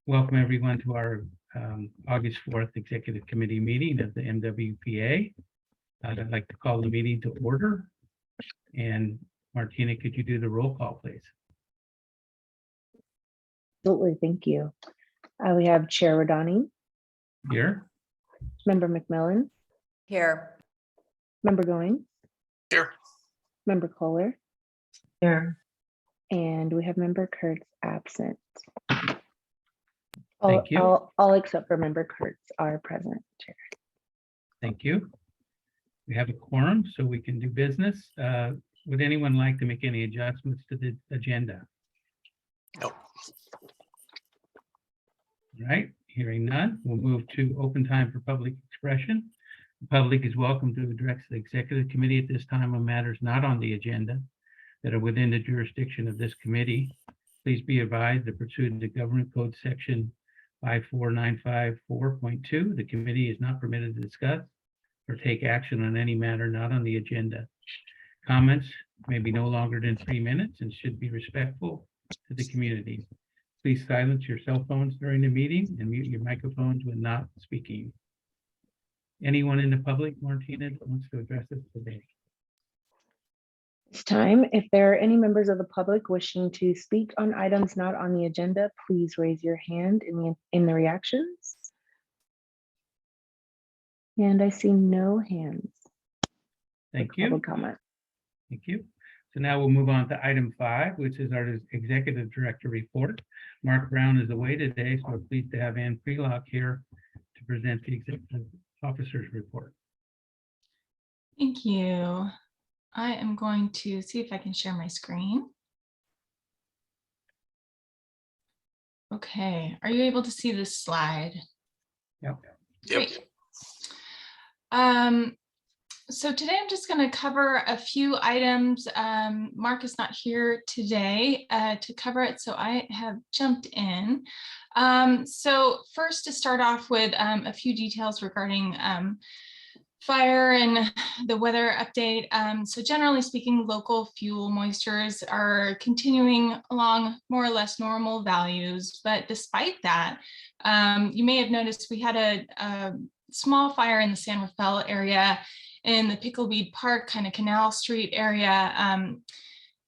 Welcome everyone to our August 4th Executive Committee meeting of the MWPA. I'd like to call the meeting to order. And Martina, could you do the roll call, please? Absolutely, thank you. We have Chair Rodani. Here. Member McMillan. Here. Member Going. Here. Member Kohler. Here. And we have Member Kurtz absent. Thank you. All except for Member Kurtz are present, Chair. Thank you. We have a quorum, so we can do business. Would anyone like to make any adjustments to the agenda? No. All right, hearing none, we'll move to open time for public expression. The public is welcome to address the Executive Committee at this time on matters not on the agenda that are within the jurisdiction of this committee. Please be advised that pursuant to Government Code Section 54954.2, the committee is not permitted to discuss or take action on any matter not on the agenda. Comments may be no longer than 3 minutes and should be respectful to the community. Please silence your cell phones during the meeting and mute your microphones when not speaking. Anyone in the public, Martina, that wants to address us today? This time, if there are any members of the public wishing to speak on items not on the agenda, please raise your hand in the reactions. And I see no hands. Thank for you. public comment. Thank you. So now we'll move on to item 5, which is our Executive Director report. Mark Brown is away today, so we're pleased to have Ann Prelock here to present the Executive Officer's report. Thank you. I am going to see if I can share my screen. Okay, are you able to see this slide? Yep. Great. So today I'm just going to cover a few items. Mark is not here today to cover it, so I have jumped in. So first, to start off with a few details regarding fire and the weather update. So generally speaking, local fuel moistures are continuing along more or less normal values. But despite that, you may have noticed we had a small fire in the San Rafael area in the Pickleweed Park, kind of Canal Street area.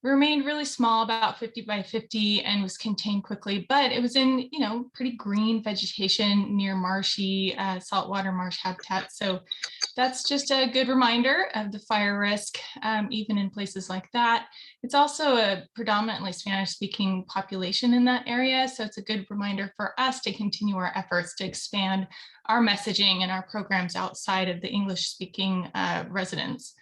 Remained really small, about 50 by 50, and was contained quickly, but it was in, pretty green vegetation near marshy saltwater marsh habitat. So that's just a good reminder of the fire risk, even in places like that. It's also a predominantly Spanish-speaking population in that area, so it's a good reminder for us to continue our efforts to expand our messaging and our programs outside of the English-speaking residents.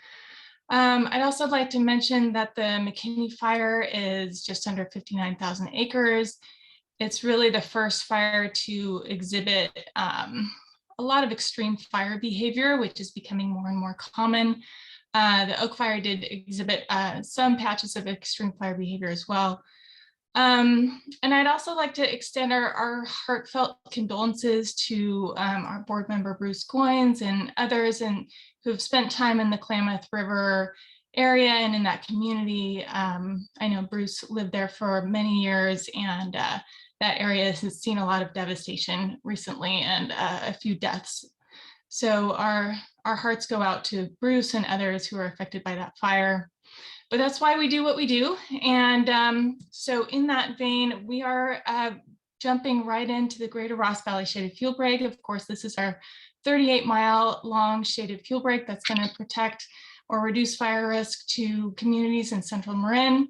I'd also like to mention that the McKinney fire is just under 59,000 acres. It's really the first fire to exhibit a lot of extreme fire behavior, which is becoming more and more common. The Oak Fire did exhibit some patches of extreme fire behavior as well. And I'd also like to extend our heartfelt condolences to our board member, Bruce Goins, and others who've spent time in the Klamath River area and in that community. I know Bruce lived there for many years, and that area has seen a lot of devastation recently and a few deaths. So our hearts go out to Bruce and others who are affected by that fire. But that's why we do what we do. And so in that vein, we are jumping right into the Greater Ross Valley Shaded Fuel Break. Of course, this is our 38-mile long shaded fuel break that's going to protect or reduce fire risk to communities in Central Marin.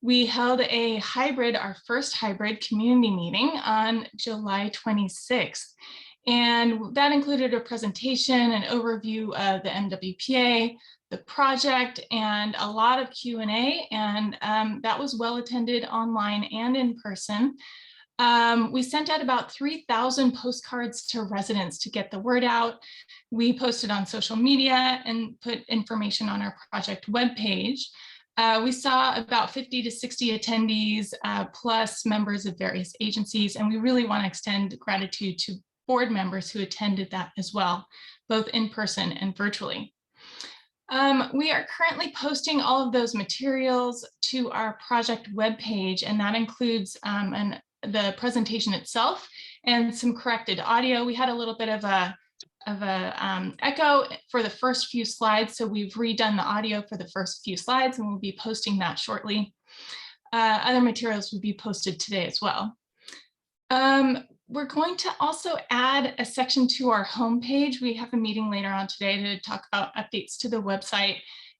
We held our first hybrid community meeting on July 26th. And that included a presentation, an overview of the MWPA, the project, and a lot of Q&A, and that was well attended online and in person. We sent out about 3,000 postcards to residents to get the word out. We posted on social media and put information on our project webpage. We saw about 50 to 60 attendees, plus members of various agencies, and we really want to extend gratitude to board members who attended that as well, both in person and virtually. We are currently posting all of those materials to our project webpage, and that includes an the presentation itself and some corrected audio. We had a little bit of a echo for the first few slides, so we've redone the audio for the first few slides, and we'll be posting that shortly. Other materials will be posted today as well. We're going to also add a section to our homepage. We have a meeting later on today to talk about updates to the website.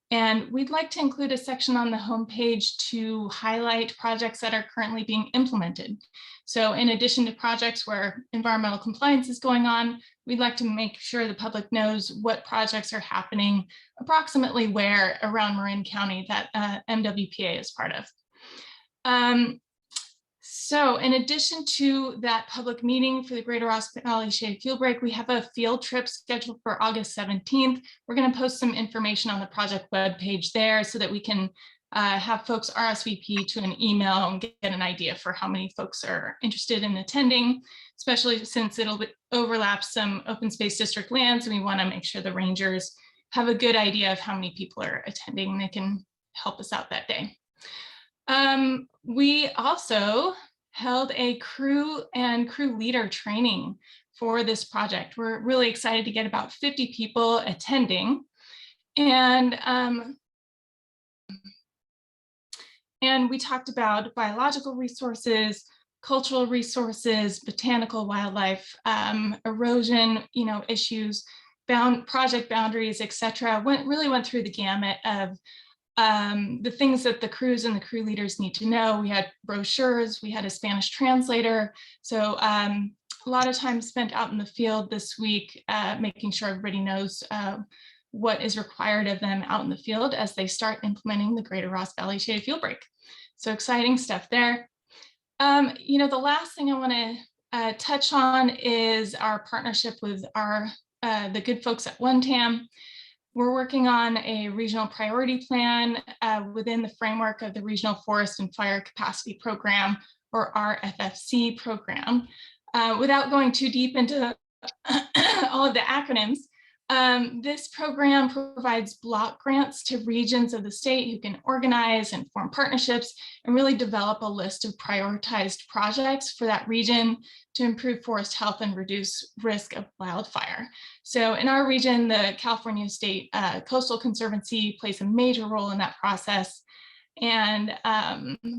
And we'd like to include a section on the homepage to highlight projects that are currently being implemented. So in addition to projects where environmental compliance is going on, we'd like to make sure the public knows what projects are happening approximately where around Marin County that MWPA is part of. So in addition to that public meeting for the Greater Ross Valley Shade Fuel Break, we have a field trip scheduled for August 17th. We're going to post some information on the project webpage there so that we can have folks RSVP to an email and get an idea for how many folks are interested in attending, especially since it'll overlap some open space district lands. And we want to make sure the rangers have a good idea of how many people are attending and they can help us out that day. We also held a crew and crew leader training for this project. We're really excited to get about 50 people attending. And we talked about biological resources, cultural resources, botanical wildlife, erosion, issues, project boundaries, etc. Really went through the gamut of the things that the crews and the crew leaders need to know. We had brochures, we had a Spanish translator. So a lot of time spent out in the field this week, making sure everybody knows what is required of them out in the field as they start implementing the Greater Ross Valley Shade Fuel Break. So exciting stuff there. The last thing I want to touch on is our partnership with the good folks at OneTam. We're working on a regional priority plan within the framework of the Regional Forest and Fire Capacity Program, or RFFC program. Without going too deep into all of the acronyms, this program provides block grants to regions of the state who can organize and form partnerships and really develop a list of prioritized projects for that region to improve forest health and reduce risk of wildfire. So in our region, the California State Coastal Conservancy plays a major role in that process. And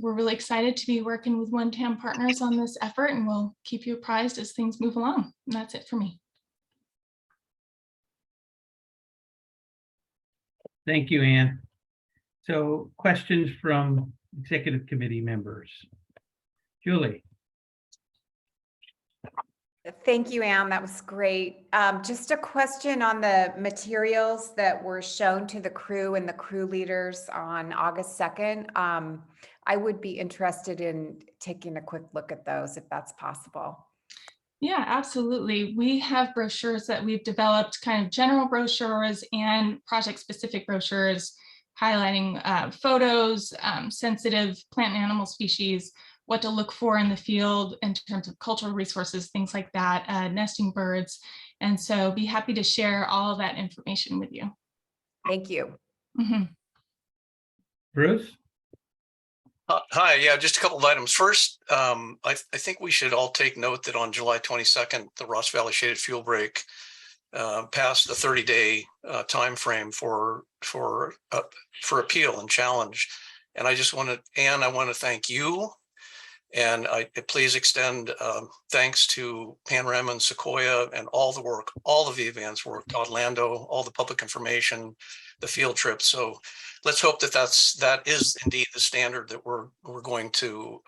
we're really excited to be working with OneTam partners on this effort, and we'll keep you apprised as things move along. And that's it for me. Thank you, Ann. So questions from executive committee members. Julie. Thank you, Ann. That was great. Just a question on the materials that were shown to the crew and the crew leaders on August 2nd. I would be interested in taking a quick look at those if that's possible. Yeah, absolutely. We have brochures that we've developed, kind of general brochures and project-specific brochures highlighting photos, sensitive plant and animal species, what to look for in the field in terms of cultural resources, things like that, nesting birds. And so be happy to share all of that information with you. Thank you. Mm-hmm. Bruce? Hi, yeah, just a couple of items. First, I think we should all take note that on July 22nd, the Ross Valley Shaded Fuel Break passed the 30-day time frame for appeal and challenge. And I just want to, Ann, I want to thank you. And I please extend thanks to Panorama and Sequoia and all the work, all of the advanced work, Todd Lando, all the public information, the field trips. So let's hope that that is indeed the standard that we're going to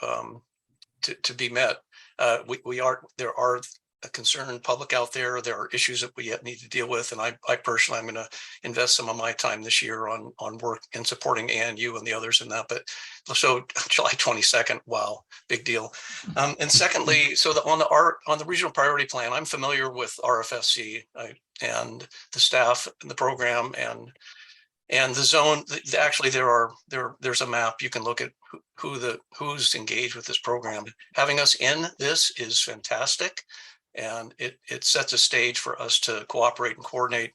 be met. There are a concerned public out there. There are issues that we yet need to deal with, and I personally am going to invest some of my time this year on work in supporting Ann, you, and the others in that. But so July 22nd, wow, big deal. And secondly, so on the regional priority plan, I'm familiar with RFFC and the staff and the program and the zone. Actually, there's a map you can look at who's engaged with this program. Having us in this is fantastic. And it sets a stage for us to cooperate and coordinate,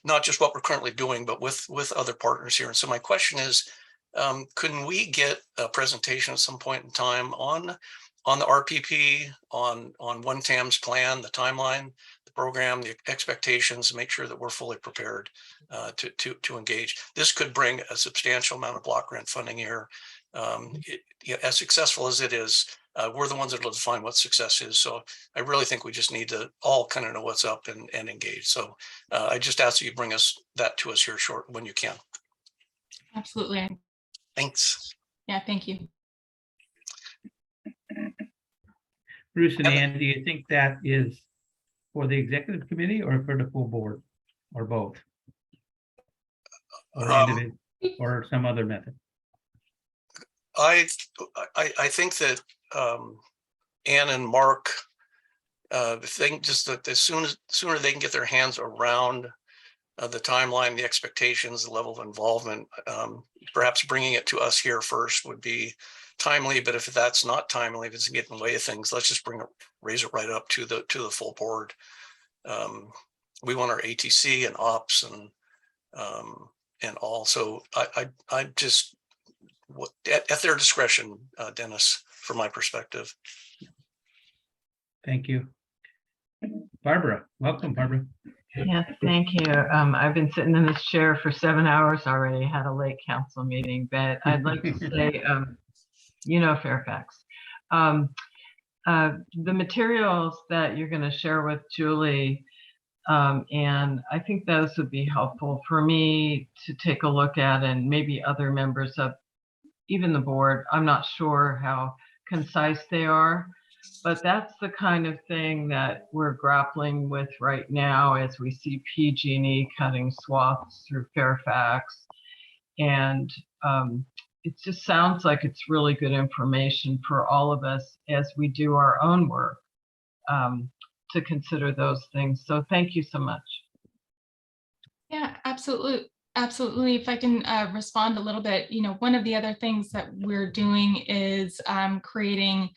not just what we're currently doing, but with other partners here. And so my question is, couldn't we get a presentation at some point in time on the RPP, on one TAM's plan, the timeline, the program, the expectations, make sure that we're fully prepared to engage. This could bring a substantial amount of block grant funding here. As successful as it is, we're the ones that will define what success is. So I really think we just need to all kind of know what's up and engage. So I just ask that you bring that to us here short when you can. Absolutely. Thanks. Yeah, thank you. Bruce and Ann, do you think that is for the executive committee or for the full board, or both? Or or some other method? I think that Ann and Mark, the thing just that as sooner they can get their hands around the timeline, the expectations, the level of involvement, perhaps bringing it to us here first would be timely. But if that's not timely, if it's getting in the way of things, let's just raise it right up to the full board. We want our ATC and ops and all. So I just at their discretion, Dennis, from my perspective. Thank you. Barbara, welcome, Barbara. Yes, thank you. I've been sitting in this chair for 7 hours already, had a late council meeting, but I'd like to say, Fairfax. The materials that you're going to share with Julie, and I think those would be helpful for me to take a look at, and maybe other members of even the board. I'm not sure how concise they are, but that's the kind of thing that we're grappling with right now as we see PG&E cutting swaths through Fairfax. And it just sounds like it's really good information for all of us as we do our own work to consider those things. So thank you so much. Yeah, absolutely. Absolutely. If I can respond a little bit, one of the other things that we're doing is creating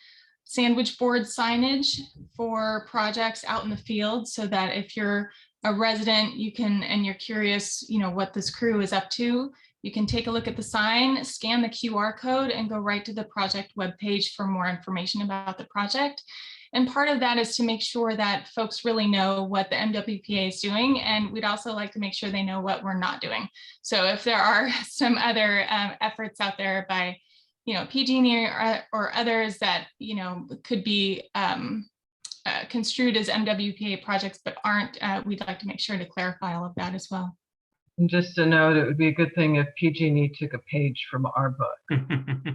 sandwich board signage for projects out in the field, so that if you're a resident, you can, and you're curious, what this crew is up to, you can take a look at the sign, scan the QR code, and go right to the project webpage for more information about the project. And part of that is to make sure that folks really know what the MWPA is doing. And we'd also like to make sure they know what we're not doing. So if there are some other efforts out there by, PG&E or others that, could be construed as MWPA projects, but aren't, we'd like to make sure to clarify all of that as well. And just to note, it would be a good thing if PG&E took a page from our book,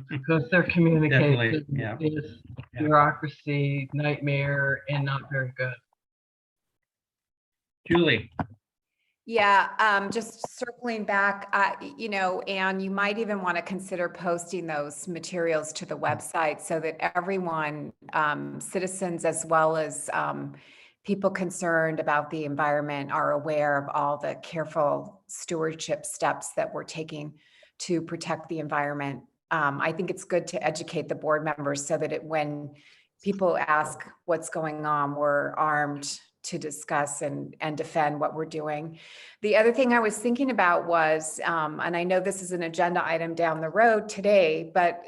because their communication is bureaucracy, nightmare, and not very good. Julie. Yeah, just circling back, and you might even want to consider posting those materials to the website so that everyone, citizens as well as people concerned about the environment, are aware of all the careful stewardship steps that we're taking to protect the environment. I think it's good to educate the board members so that when people ask what's going on, we're armed to discuss and defend what we're doing. The other thing I was thinking about was, and I know this is an agenda item down the road today, but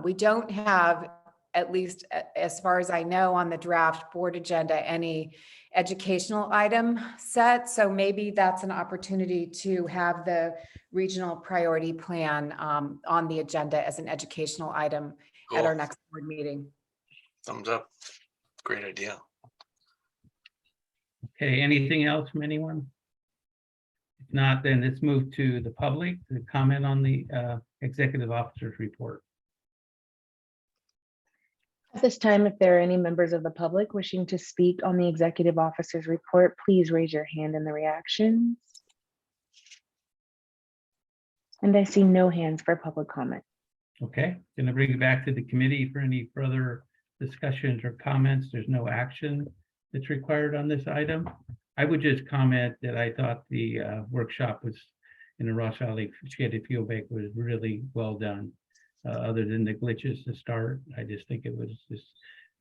we don't have, at least as far as I know, on the draft board agenda, any educational item set. So maybe that's an opportunity to have the regional priority plan on the agenda as an educational item at our next board meeting. Thumbs up. Great idea. Okay, anything else from anyone? If not, then let's move to the public to comment on the executive officer's report. At this time, if there are any members of the public wishing to speak on the executive officer's report, please raise your hand in the reactions. And I see no hands for public comment. Okay, going to bring it back to the committee for any further discussions or comments. There's no action that's required on this item. I would just comment that I thought the workshop was in the Ross Valley Shaded Fuel Bank was really well done. Other than the glitches to start, I just think it was just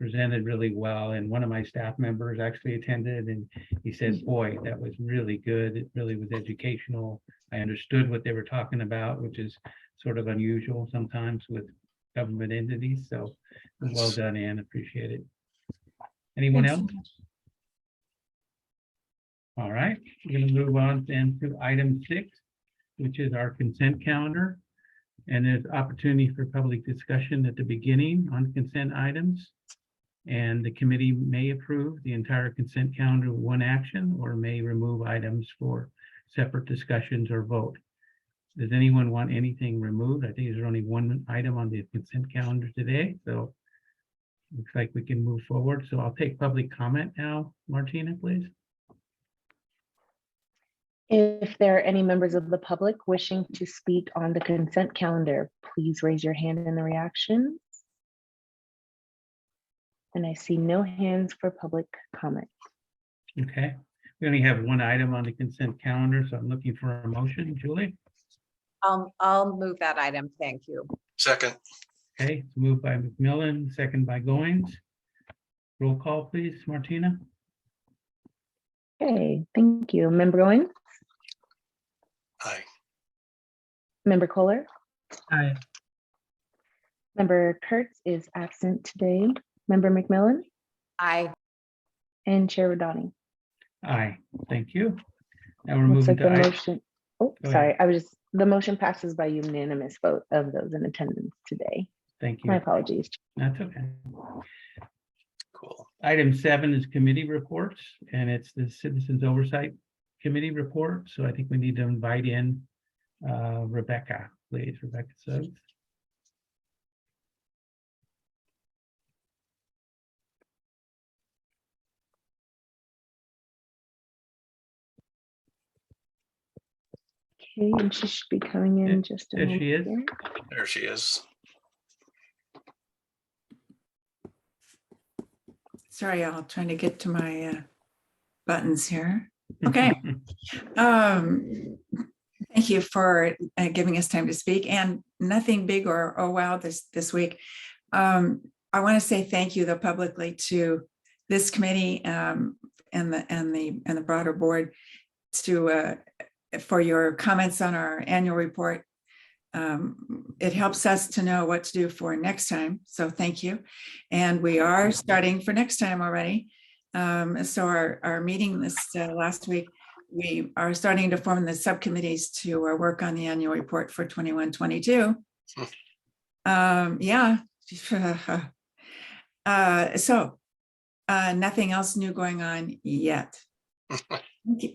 presented really well. And one of my staff members actually attended, and he said, boy, that was really good. It really was educational. I understood what they were talking about, which is sort of unusual sometimes with government entities. So well done, Anne. Appreciate it. Anyone Thanks so else? much. All right, we're going to move on then to item 6, which is our consent calendar. And there's opportunity for public discussion at the beginning on consent items. And the committee may approve the entire consent calendar with one action or may remove items for separate discussions or vote. Does anyone want anything removed? I think there's only one item on the consent calendar today, so looks like we can move forward. So I'll take public comment now. Martina, please. If there are any members of the public wishing to speak on the consent calendar, please raise your hand in the reaction. And I see no hands for public comment. Okay, we only have one item on the consent calendar, so I'm looking for a motion. Julie? I'll move that item. Thank you. Second, Okay, it's moved by McMillan, second by Goings. Roll call, please, Martina. Okay, thank you. Member Goins, aye. Member Kohler, Aye. Member Kurtz is absent today. Member McMillan Aye. and Chair Rodani. Aye, thank you. Now we're Looks moving like the to motion, oh, Go sorry, the motion passes by unanimous vote of those in attendance today. thank My you. apologies. That's okay. Cool. Item 7 is committee reports, and it's the Citizens Oversight Committee report. So I think we need to invite in Rebecca, please. Rebecca Suggs. Okay, and she should be coming in just a There moment. she is. here. There she is. Sorry, y'all, trying to get to my buttons here. Okay. Thank you for giving us time to speak, and nothing big or oh wow this week. I want to say thank you though publicly to this committee and the broader board for your comments on our annual report. It helps us to know what to do for next time. So thank you. And we are starting for next time already. So our meeting this last week, we are starting to form the subcommittees to work on the annual report for 21-22. Yeah. So nothing else new going on yet.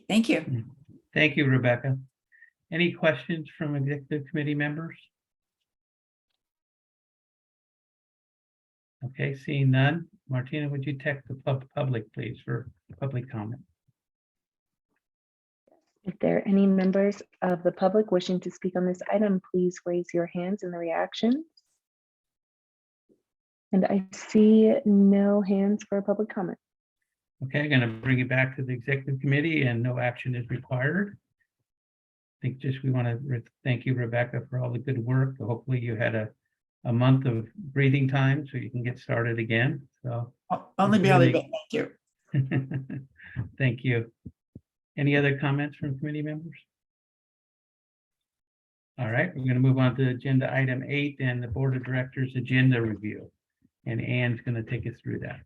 Thank you. Thank you, Rebecca. Any questions from executive committee members? Okay, seeing none. Martina, would you text the public, please, for public comment? If there are any members of the public wishing to speak on this item, please raise your hands in the reaction. And I see no hands for public comment. Okay, I'm going to bring it back to the executive committee and no action is required. I think just we want to thank you, Rebecca, for all the good work. Hopefully you had a month of breathing time so you can get started again. So Only barely, but thank you. thank you. Any other comments from committee members? All right, we're going to move on to agenda item 8 and the board of directors agenda review. And Anne's going to take us through that.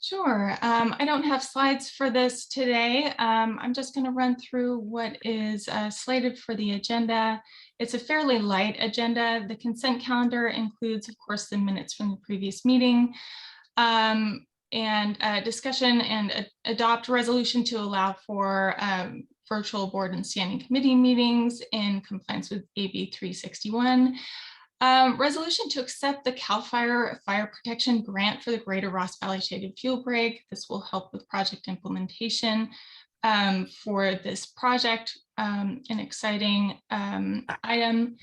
Sure. I don't have slides for this today. I'm just going to run through what is slated for the agenda. It's a fairly light agenda. The consent calendar includes, of course, the minutes from the previous meeting and discussion and adopt a resolution to allow for virtual board and standing committee meetings in compliance with AB 361. Resolution to accept the CAL FIRE fire protection grant for the Greater Ross Valley Shaded Fuel Break. This will help with project implementation for this project. An exciting item,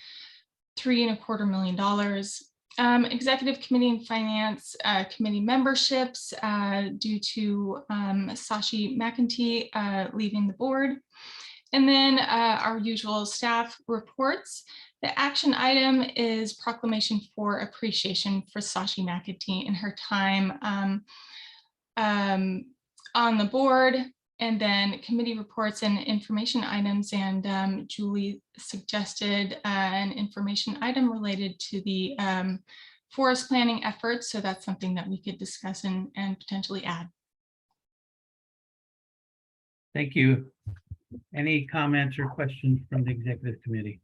$3.25 million. Executive Committee and Finance Committee memberships due to Sashi McEntee leaving the board. And then our usual staff reports. The action item is proclamation for appreciation for Sashi McEntee in her time on the board. and then committee reports and information items. And Julie suggested an information item related to the forest planning efforts. So that's something that we could discuss and potentially add. Thank you. Any comments or questions from the executive committee?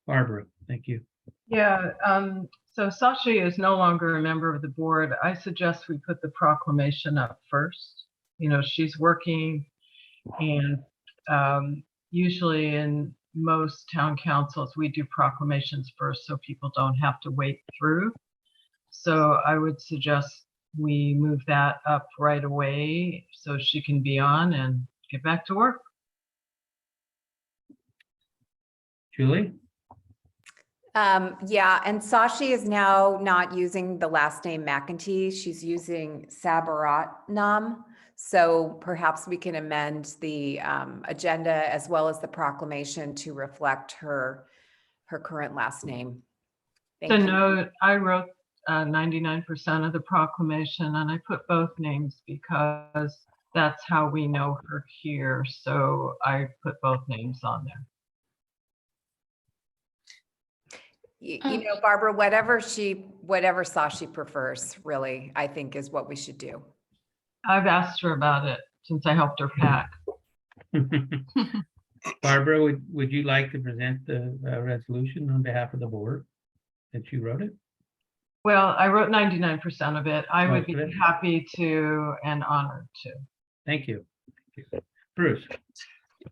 Barbara, thank you. Yeah, so Sashi is no longer a member of the board. I suggest we put the proclamation up first. You know, she's working, and usually in most town councils, we do proclamations first so people don't have to wait through. So I would suggest we move that up right away so she can be on and get back to work. Julie? Yeah, and Sashi is now not using the last name McEntee. She's using Sabaratnam. So perhaps we can amend the agenda as well as the proclamation to reflect her current last name. So Thank you. note, I wrote 99% of the proclamation, and I put both names because that's how we know her here. So I put both names on there. You know, Barbara, whatever Sashi prefers, really, I think is what we should do. I've asked her about it since I helped her pack. Barbara, would you like to present the resolution on behalf of the board that you wrote it? Well, I wrote 99% of it. I would be Okay. happy to and honored to. Thank you. Bruce?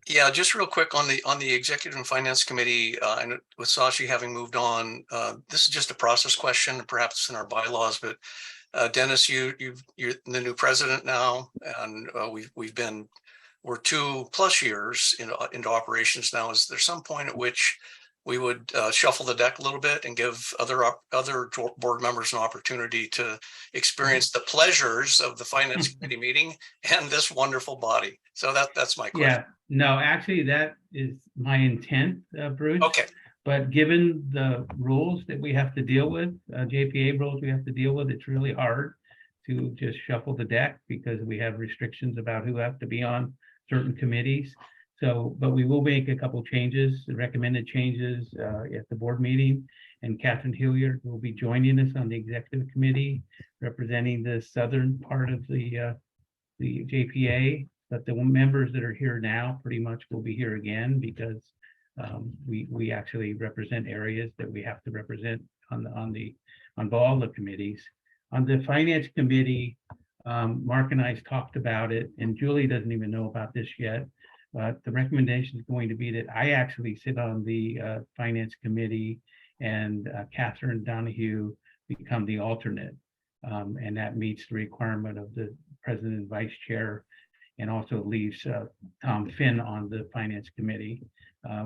Yeah, just real quick on the Executive and Finance Committee, and with Sashi having moved on, this is just a process question, perhaps in our bylaws, but Dennis, you're the new president now, and we're 2+ years into operations now. Is there some point at which we would shuffle the deck a little bit and give other board members an opportunity to experience the pleasures of the Finance Committee meeting and this wonderful body? So that's my question. Yeah, no, actually, that is my intent, Bruce. Okay. But given the rules that we have to deal with, JPA rules we have to deal with, it's really hard to just shuffle the deck because we have restrictions about who have to be on certain committees. So, but we will make a couple changes, recommended changes at the board meeting. And Catherine Hilliard will be joining us on the executive committee, representing the southern part of the JPA. But the members that are here now pretty much will be here again because we actually represent areas that we have to represent on all the committees. On the finance committee, Mark and I talked about it, and Julie doesn't even know about this yet. But the recommendation is going to be that I actually sit on the finance committee, and Catherine Donahue become the alternate, and that meets the requirement of the president and vice chair, and also leaves Tom Finn on the finance committee,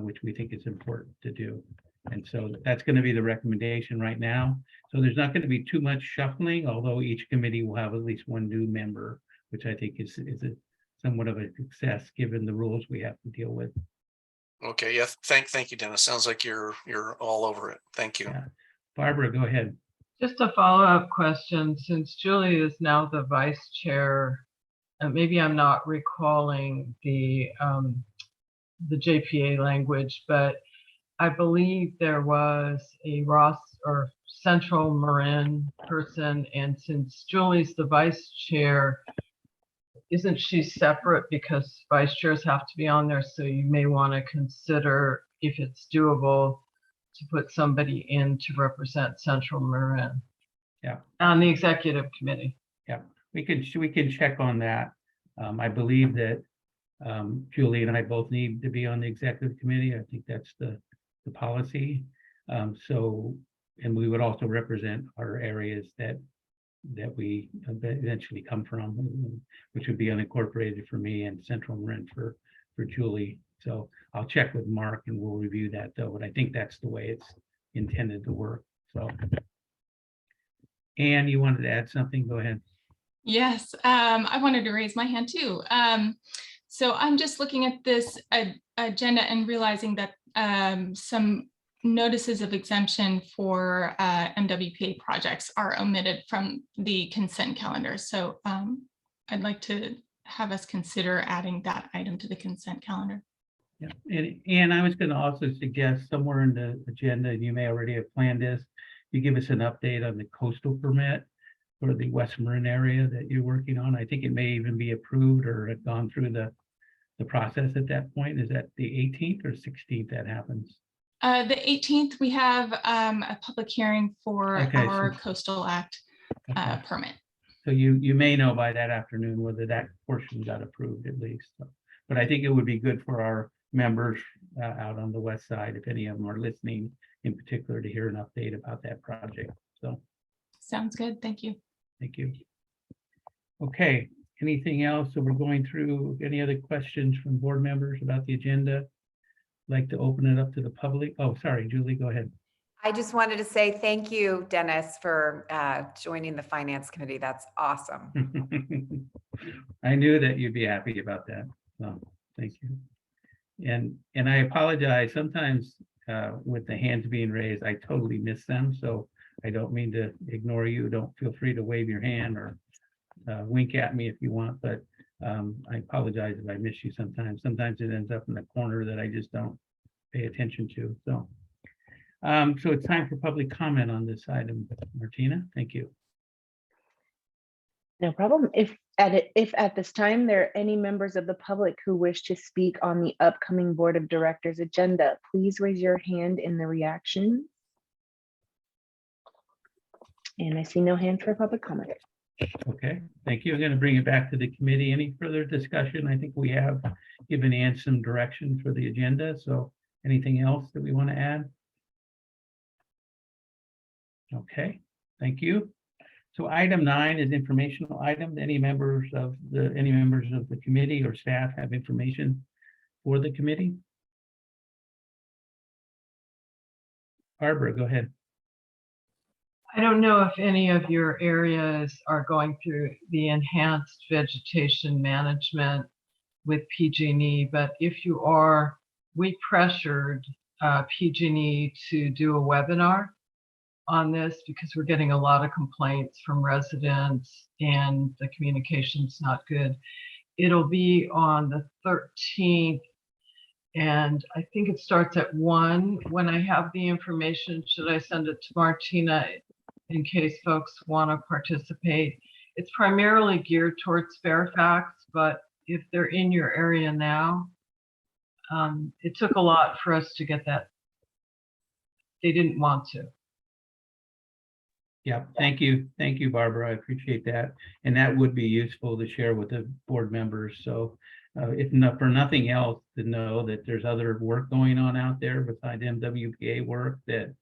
which we think is important to do. And so that's going to be the recommendation right now. So there's not going to be too much shuffling, although each committee will have at least one new member, which I think is a somewhat of a success given the rules we have to deal with. Okay. Yeah. Thank you, Dennis. Sounds like you're all over it. Thank you. Yeah. Barbara, go ahead. Just a follow-up question, since Julie is now the vice chair, maybe I'm not recalling the JPA language, but I believe there was a Ross or Central Marin person, and since Julie's the vice chair, isn't she separate because vice chairs have to be on there? So you may want to consider if it's doable to put somebody in to represent Central Marin. Yeah. On the executive committee. Yeah, we can check on that. I believe that Julie and I both need to be on the executive committee. I think that's the policy. So, and we would also represent our areas that we eventually come from, which would be unincorporated for me and Central Marin for Julie. So I'll check with Mark and we'll review that though, but I think that's the way it's intended to work. So, Anne, you wanted to add something? Go ahead. Yes, I wanted to raise my hand too. So I'm just looking at this agenda and realizing that some notices of exemption for MWPA projects are omitted from the consent calendar. So I'd like to have us consider adding that item to the consent calendar. Yeah, and I was going to also suggest somewhere in the agenda, and you may already have planned this, you give us an update on the coastal permit for the West Marin area that you're working on. I think it may even be approved or have gone through the process at that point. Is that the 18th or 16th that happens? The 18th, we have a public hearing for Okay, our so- Coastal Act Okay. permit. So you may know by that afternoon whether that portion got approved at least. So, but I think it would be good for our members out on the west side, if any of them are listening in particular, to hear an update about that project. So Sounds good. Thank you. thank you. Okay, anything else? So we're going through any other questions from board members about the agenda? Like to open it up to the public. Oh, sorry, Julie, go ahead. I just wanted to say thank you, Dennis, for joining the Finance Committee. That's awesome. I knew that you'd be happy about that. So thank you. And I apologize. Sometimes with the hands being raised, I totally miss them. So I don't mean to ignore you. Don't feel free to wave your hand or wink at me if you want, but I apologize if I miss you sometimes. Sometimes it ends up in the corner that I just don't pay attention to. So so it's time for public comment on this item. Martina, thank you. No problem. If at this time there are any members of the public who wish to speak on the upcoming Board of Directors agenda, please raise your hand in the reaction. And I see no hands for public comment. Okay, thank you. I'm going to bring it back to the committee. Any further discussion? I think we have given Ann some direction for the agenda. So anything else that we want to add? Okay, thank you. So item 9 is informational item. Any members of the committee or staff have information for the committee? Barbara, go ahead. I don't know if any of your areas are going through the enhanced vegetation management with PG&E, but if you are, we pressured PG&E to do a webinar on this because we're getting a lot of complaints from residents and the communication's not good. It'll be on the 13th, and I think it starts at 1. When I have the information, should I send it to Martina in case folks want to participate? It's primarily geared towards Fairfax, but if they're in your area now, it took a lot for us to get that. They didn't want to. Yeah, thank you. Thank you, Barbara. I appreciate that. And that would be useful to share with the board members. So if not for nothing else, to know that there's other work going on out there besides MWPA work that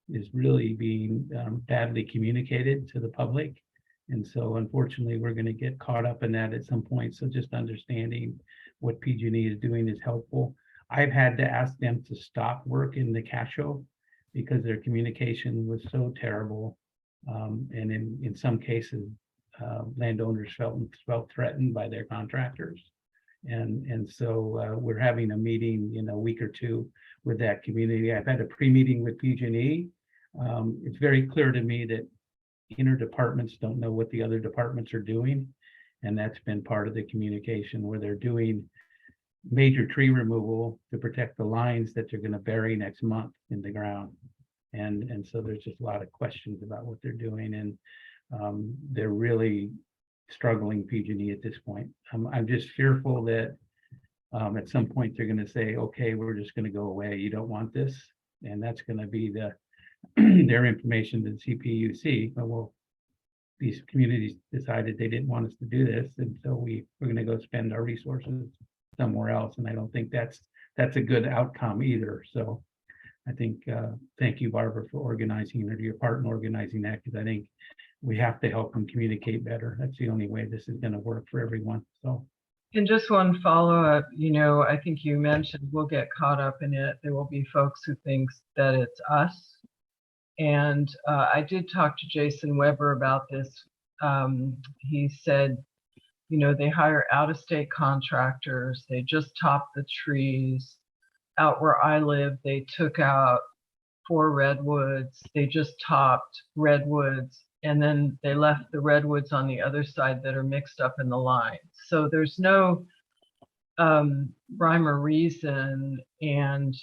is really being badly communicated to the public. And so unfortunately, we're going to get caught up in that at some point. So just understanding what PG&E is doing is helpful. I've had to ask them to stop work in the CASHO because their communication was so terrible. And in some cases, landowners felt threatened by their contractors. And so we're having a meeting in a week or two with that community. I've had a pre-meeting with PG&E. It's very clear to me that inner departments don't know what the other departments are doing. And that's been part of the communication where they're doing major tree removal to protect the lines that they're going to bury next month in the ground. And so there's just a lot of questions about what they're doing, and they're really struggling, PG&E, at this point. I'm just fearful that at some point they're going to say, okay, we're just going to go away. You don't want this. And that's going to be their information to the CPUC. But well, these communities decided they didn't want us to do this. And so we're going to go spend our resources somewhere else. And I don't think that's a good outcome either. So I think, thank you, Barbara, for organizing, or your part in organizing that, because I think we have to help them communicate better. That's the only way this is going to work for everyone. So. And just one follow-up, I think you mentioned we'll get caught up in it. There will be folks who think that it's us. And I did talk to Jason Weber about this. He said, they hire out-of-state contractors. They just top the trees. Out where I live, they took out 4 redwoods. They just topped redwoods, and then they left the redwoods on the other side that are mixed up in the line. So there's no rhyme or reason. And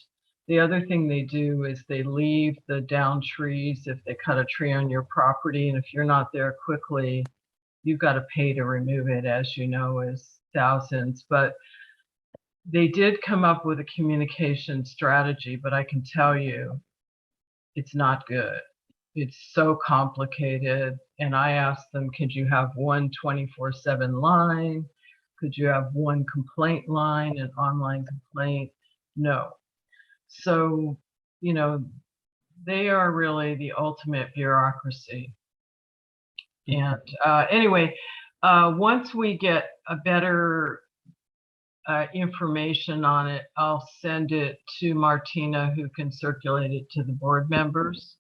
the other thing they do is they leave the down trees if they cut a tree on your property. And if you're not there quickly, you've got to pay to remove it, as you know, is thousands. But they did come up with a communication strategy, but I can tell you it's not good. It's so complicated. And I asked them, could you have one 24/7 line? Could you have one complaint line, an online complaint? No. So, you know, they are really the ultimate bureaucracy. And anyway, once we get a better information on it, I'll send it to Martina, who can circulate it to the board members.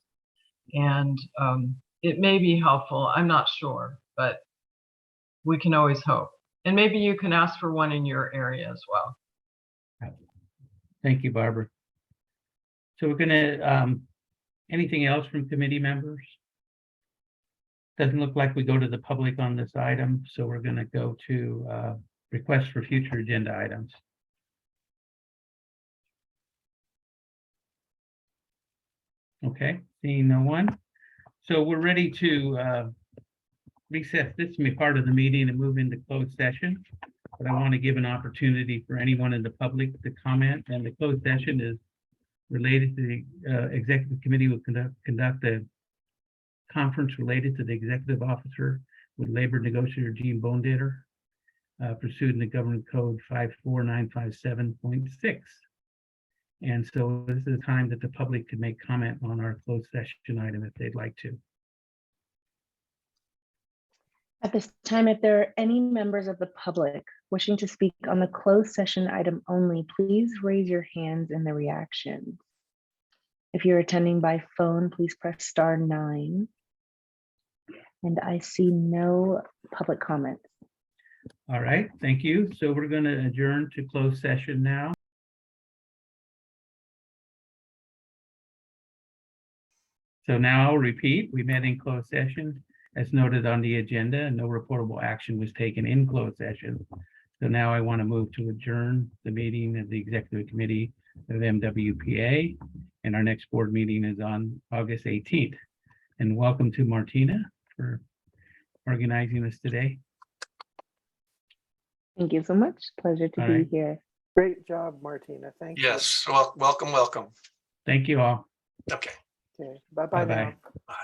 And it may be helpful. I'm not sure, but we can always hope. And maybe you can ask for one in your area as well. Thank you, Barbara. So we're gonna, anything else from committee members? Doesn't look like we go to the public on this item, so we're gonna go to requests for future agenda items. Okay, seeing no one. So we're ready to recess this part of the meeting and move into closed session. But I want to give an opportunity for anyone in the public to comment, and the closed session is related to the executive committee will conduct a conference related to the executive officer with labor negotiator Gene Boneditter, pursuant to Government Code 54957.6. And so this is a time that the public could make comment on our closed session item if they'd like to. At this time, if there are any members of the public wishing to speak on the closed session item only, please raise your hands in the reactions. If you're attending by phone, please press *9. And I see no public comments. All right, thank you. So we're going to adjourn to closed session now. So now I'll repeat, we met in closed session as noted on the agenda, and no reportable action was taken in closed session. So now I want to move to adjourn the meeting of the Executive Committee of MWPA, and our next board meeting is on August 18th. And welcome to Martina for organizing this today. Thank you so much. Pleasure to All be right. here. Great job, Martina. Thank you. Yes, well, welcome. Thank you all. Okay, Okay. Bye-bye now. Bye-bye. bye.